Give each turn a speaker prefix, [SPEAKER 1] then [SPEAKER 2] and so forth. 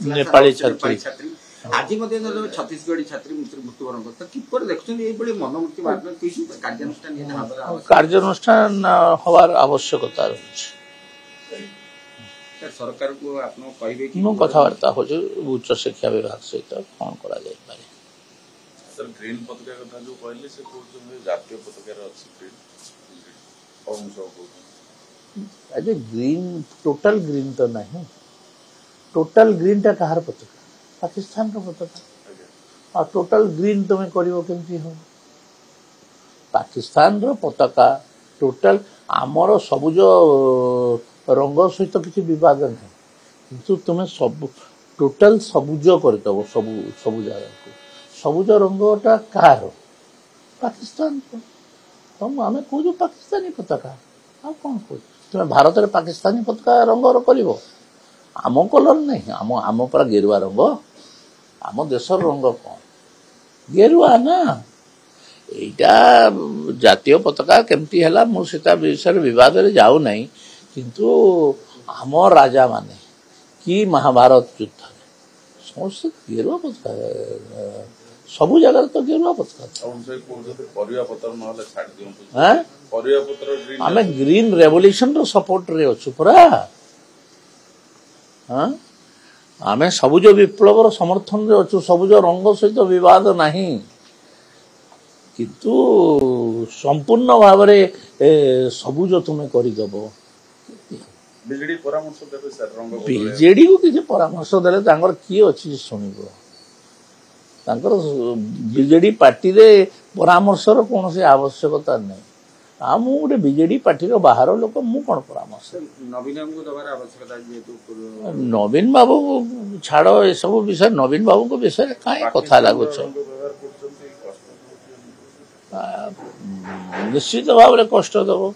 [SPEAKER 1] नेपाली छात्री
[SPEAKER 2] आज छत्तीसगढ़ी छात्री मृत्युवरण करता किपर देखुं मनोमूर्ति कार्यानुष्ठान
[SPEAKER 1] कार्यानुष्ठान हवार आवश्यकता रही
[SPEAKER 2] सरकार को आप कहे
[SPEAKER 1] मु कथबार्ता हो उच्च शिक्षा विभाग सहित कौन करा जाय पारे
[SPEAKER 3] सर ग्रीन पताका कथा जो कहले से जातीय पताकार अछि
[SPEAKER 1] अरे ग्रीन टोटल ग्रीन तो नहीं टोटल ग्रीन टा कहार पताका पाकिस्तान का पताका और टोटल ग्रीन तुम्हें करिवो केमती हो पाकिस्तान रो पताका टोटल आमर सबुज रंग सहित किसी विवाद नहीं किंतु तुम्हें सब टोटल सबुज करदब सबु जगह को सबुज रंगटा कार पाकिस्तान को तुम आम कौ पाकिस्तानी पताका आ कौन कह तुम्हें भारत में पाकिस्तानी पताका रंगर कर आम कलर नहीं आम आम पर गेरुआ रंग आम देशर रंग कौन गेरुआ ना यहाँ जातीय पताका केमती है मुझे विषय विवाद में जाऊ नहीं किंतु आम राजा माने कि महाभारत युद्ध समस्त गेरुआ पताका सबू जगह तो गेरुआ पताका आम ग्रीन रेवोल्यूशन रो सपोर्ट रे अच्छु पूरा आम सबुज विप्लव समर्थन रे अच्छु सबुज रंग सहित विवाद नहीं किंतु संपूर्ण भाव सबुज तुम्हें करदब
[SPEAKER 3] बिजेडी परामर्श देबे सर रंग
[SPEAKER 1] बिजेडी को किसी परामर्श देले तांकर की अछि सुनिबो तांकर बिजेडी पार्टी रे परामर्श रो कोनोसी आवश्यकता नहीं हम गोटे बिजेडी पार्टी रो बाहर लोक मु कोन परामर्श
[SPEAKER 2] नवीन को दबार आवश्यकता जेतु
[SPEAKER 1] नवीन बाबू छाड़ो ए सब विषय नवीन बाबू को विषय काई कथा लागो छ निश्चित भाव रे कष्ट दबो